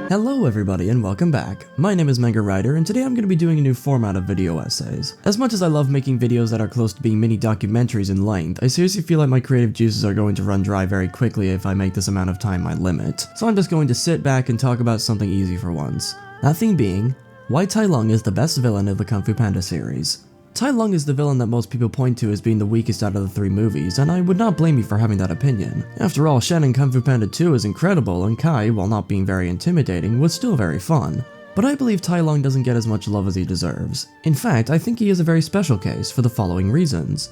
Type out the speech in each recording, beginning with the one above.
Hello everybody and welcome back. My name is Manga Rider and today I'm going to be doing a new format of video essays. As much as I love making videos that are close to being mini documentaries in length, I seriously feel like my creative juices are going to run dry very quickly if I make this amount of time my limit. So I'm just going to sit back and talk about something easy for once. That thing being, why Tai Lung is the best villain of the Kung Fu Panda series. Tai Lung is the villain that most people point to as being the weakest out of the three movies, and I would not blame you for having that opinion. After all, Shen in Kung Fu Panda 2 is incredible, and Kai, while not being very intimidating, was still very fun. But I believe Tai Lung doesn't get as much love as he deserves. In fact, I think he is a very special case for the following reasons.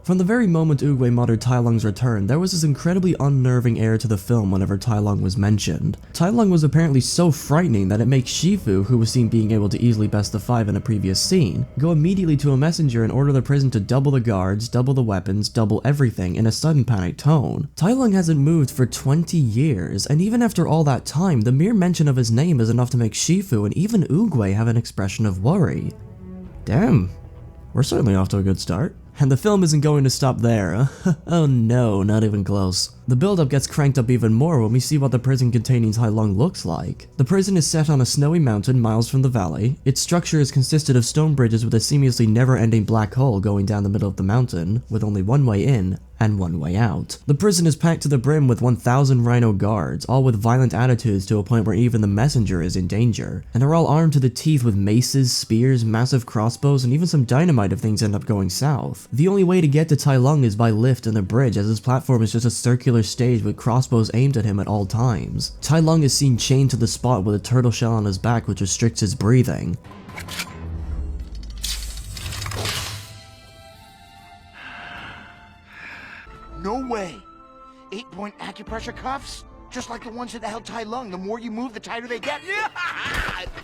From the very moment Oogway muttered Tai Lung's return, there was this incredibly unnerving air to the film whenever Tai Lung was mentioned. Tai Lung was apparently so frightening that it makes Shifu, who was seen being able to easily best the 5 in a previous scene, go immediately to a messenger and order the prison to double the guards, double the weapons, double everything in a sudden panicked tone. Tai Lung hasn't moved for 20 years, and even after all that time, the mere mention of his name is enough to make Shifu and even Oogway have an expression of worry. Damn, we're certainly off to a good start. And the film isn't going to stop there. Oh no, not even close. The build-up gets cranked up even more when we see what the prison containing Tai Lung looks like. The prison is set on a snowy mountain miles from the valley. Its structure is consisted of stone bridges with a seamlessly never-ending black hole going down the middle of the mountain, with only one way in and one way out. The prison is packed to the brim with 1,000 rhino guards, all with violent attitudes to a point where even the messenger is in danger. And they're all armed to the teeth with maces, spears, massive crossbows, and even some dynamite if things end up going south. The only way to get to Tai Lung is by lift and a bridge, as his platform is just a circular stage with crossbows aimed at him at all times. Tai Lung is seen chained to the spot with a turtle shell on his back which restricts his breathing. No way! 8-point acupressure cuffs? Just like the ones that held Tai Lung. The more you move, the tighter they get.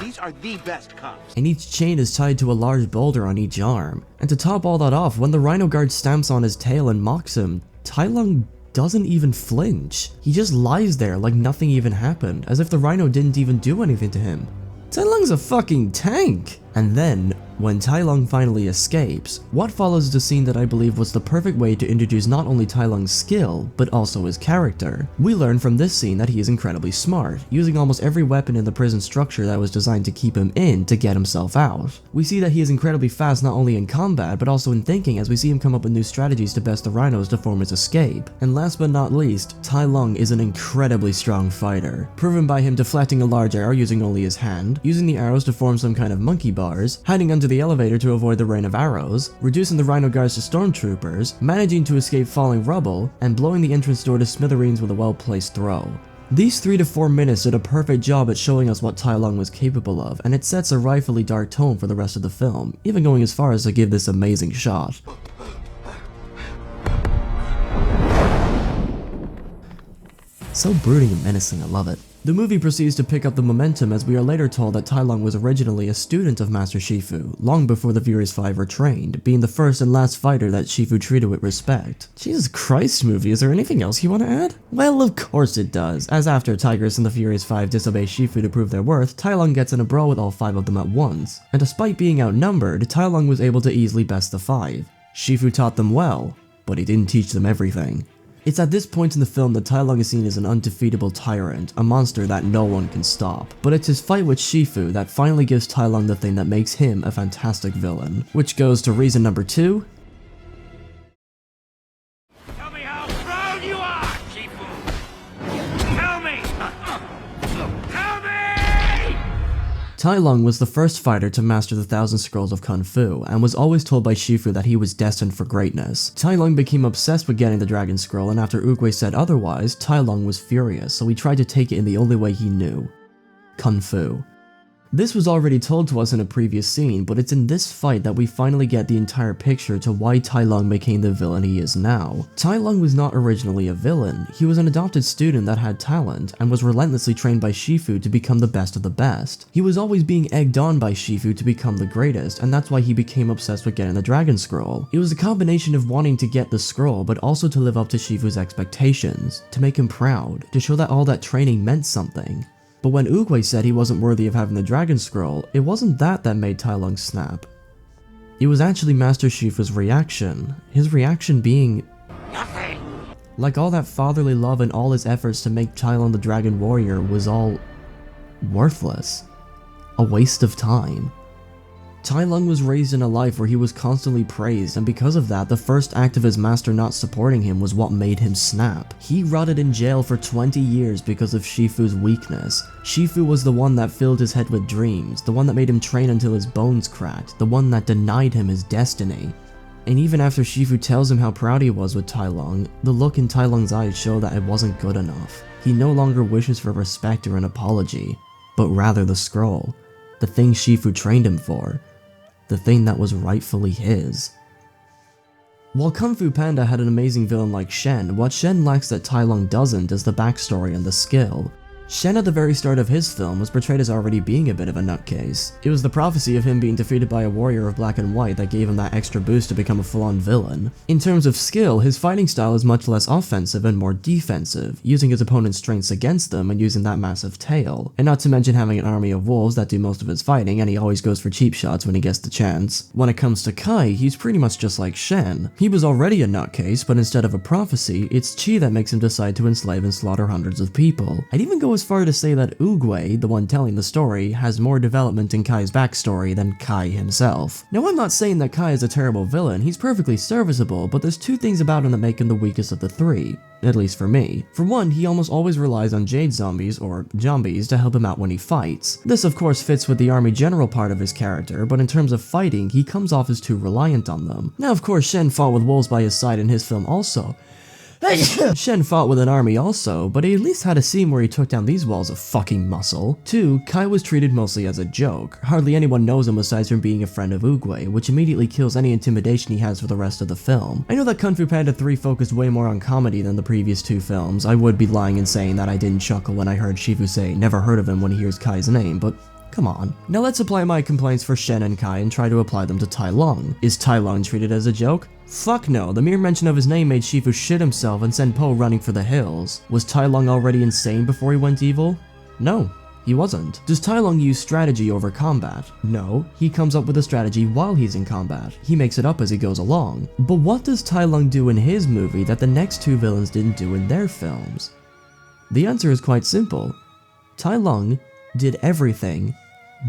These are the best cuffs. And each chain is tied to a large boulder on each arm. And to top all that off, when the rhino guard stamps on his tail and mocks him, Tai Lung doesn't even flinch. He just lies there like nothing even happened, as if the rhino didn't even do anything to him. Tai Lung's a fucking tank! And then, when Tai Lung finally escapes, what follows is a scene that I believe was the perfect way to introduce not only Tai Lung's skill, but also his character. We learn from this scene that he is incredibly smart, using almost every weapon in the prison structure that was designed to keep him in to get himself out. We see that he is incredibly fast not only in combat, but also in thinking as we see him come up with new strategies to best the rhinos to form his escape. And last but not least, Tai Lung is an incredibly strong fighter, proven by him deflecting a large arrow using only his hand, using the arrows to form some kind of monkey bars, hiding under the elevator to avoid the rain of arrows, reducing the rhino guards to stormtroopers, managing to escape falling rubble, and blowing the entrance door to smithereens with a well-placed throw. These 3 to 4 minutes did a perfect job at showing us what Tai Lung was capable of, and it sets a rightfully dark tone for the rest of the film, even going as far as to give this amazing shot. So brooding and menacing, I love it. The movie proceeds to pick up the momentum as we are later told that Tai Lung was originally a student of Master Shifu, long before the Furious 5 were trained, being the first and last fighter that Shifu treated with respect. Jesus Christ, movie, is there anything else you want to add? Well, of course it does, as after Tigress and the Furious 5 disobey Shifu to prove their worth, Tai Lung gets in a brawl with all 5 of them at once. And despite being outnumbered, Tai Lung was able to easily best the 5. Shifu taught them well, but he didn't teach them everything. It's at this point in the film that Tai Lung is seen as an undefeatable tyrant, a monster that no one can stop. But it's his fight with Shifu that finally gives Tai Lung the thing that makes him a fantastic villain. Which goes to reason number 2. Tell me how proud you are, Shifu! Tell me! Tell me! Tai Lung was the first fighter to master the 1,000 Scrolls of Kung Fu, and was always told by Shifu that he was destined for greatness. Tai Lung became obsessed with getting the Dragon Scroll, and after Oogway said otherwise, Tai Lung was furious, so he tried to take it in the only way he knew: Kung Fu. This was already told to us in a previous scene, but it's in this fight that we finally get the entire picture to why Tai Lung became the villain he is now. Tai Lung was not originally a villain. He was an adopted student that had talent, and was relentlessly trained by Shifu to become the best of the best. He was always being egged on by Shifu to become the greatest, and that's why he became obsessed with getting the Dragon Scroll. It was a combination of wanting to get the scroll, but also to live up to Shifu's expectations, to make him proud, to show that all that training meant something. But when Oogway said he wasn't worthy of having the Dragon Scroll, it wasn't that made Tai Lung snap. It was actually Master Shifu's reaction. His reaction being Nothing. like all that fatherly love and all his efforts to make Tai Lung the Dragon Warrior was all worthless. A waste of time. Tai Lung was raised in a life where he was constantly praised, and because of that, the first act of his master not supporting him was what made him snap. He rotted in jail for 20 years because of Shifu's weakness. Shifu was the one that filled his head with dreams, the one that made him train until his bones cracked, the one that denied him his destiny. And even after Shifu tells him how proud he was with Tai Lung, the look in Tai Lung's eyes show that it wasn't good enough. He no longer wishes for respect or an apology, but rather the scroll, the thing Shifu trained him for. The thing that was rightfully his. While Kung Fu Panda had an amazing villain like Shen, what Shen lacks that Tai Lung doesn't is the backstory and the skill. Shen at the very start of his film was portrayed as already being a bit of a nutcase. It was the prophecy of him being defeated by a warrior of black and white that gave him that extra boost to become a full-on villain. In terms of skill, his fighting style is much less offensive and more defensive, using his opponent's strengths against them and using that massive tail. And not to mention having an army of wolves that do most of his fighting, and he always goes for cheap shots when he gets the chance. When it comes to Kai, he's pretty much just like Shen. He was already a nutcase, but instead of a prophecy, it's Chi that makes him decide to enslave and slaughter hundreds of people. I'd even go as far to say that Oogway, the one telling the story, has more development in Kai's backstory than Kai himself. Now, I'm not saying that Kai is a terrible villain, he's perfectly serviceable, but there's two things about him that make him the weakest of the three. At least for me. For one, he almost always relies on Jade Zombies, or Zombies, to help him out when he fights. This of course fits with the army general part of his character, but in terms of fighting, he comes off as too reliant on them. Now of course Shen fought with wolves by his side in his film also. Shen fought with an army also, but he at least had a scene where he took down these walls of fucking muscle. 2. Kai was treated mostly as a joke. Hardly anyone knows him aside from being a friend of Oogway, which immediately kills any intimidation he has for the rest of the film. I know that Kung Fu Panda 3 focused way more on comedy than the previous two films. I would be lying in saying that I didn't chuckle when I heard Shifu say never heard of him when he hears Kai's name, but come on. Now let's apply my complaints for Shen and Kai and try to apply them to Tai Lung. Is Tai Lung treated as a joke? Fuck no, the mere mention of his name made Shifu shit himself and send Po running for the hills. Was Tai Lung already insane before he went evil? No, he wasn't. Does Tai Lung use strategy over combat? No, he comes up with a strategy while he's in combat. He makes it up as he goes along. But what does Tai Lung do in his movie that the next two villains didn't do in their films? The answer is quite simple. Tai Lung did everything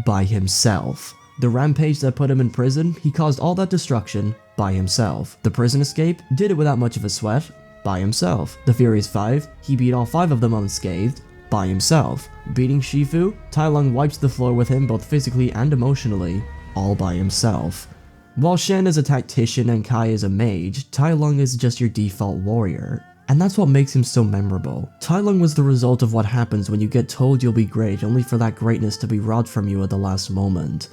by himself. The rampage that put him in prison, he caused all that destruction by himself. The prison escape, did it without much of a sweat, by himself. The Furious 5, he beat all 5 of them unscathed, by himself. Beating Shifu, Tai Lung wipes the floor with him both physically and emotionally, all by himself. While Shen is a tactician and Kai is a mage, Tai Lung is just your default warrior. And that's what makes him so memorable. Tai Lung was the result of what happens when you get told you'll be great only for that greatness to be robbed from you at the last moment.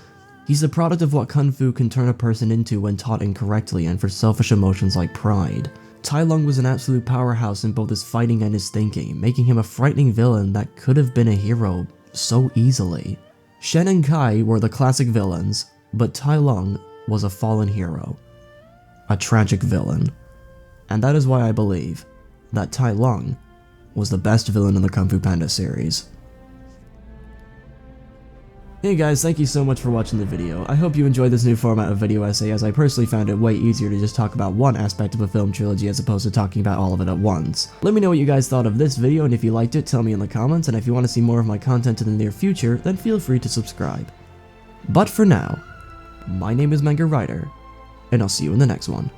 He's the product of what Kung Fu can turn a person into when taught incorrectly and for selfish emotions like pride. Tai Lung was an absolute powerhouse in both his fighting and his thinking, making him a frightening villain that could have been a hero so easily. Shen and Kai were the classic villains, but Tai Lung was a fallen hero. A tragic villain. And that is why I believe that Tai Lung was the best villain in the Kung Fu Panda series. Hey guys, thank you so much for watching the video. I hope you enjoyed this new format of video essay, as I personally found it way easier to just talk about one aspect of a film trilogy as opposed to talking about all of it at once. Let me know what you guys thought of this video, and if you liked it, tell me in the comments, and if you want to see more of my content in the near future, then feel free to subscribe. But for now, my name is Manga Ryder, and I'll see you in the next one.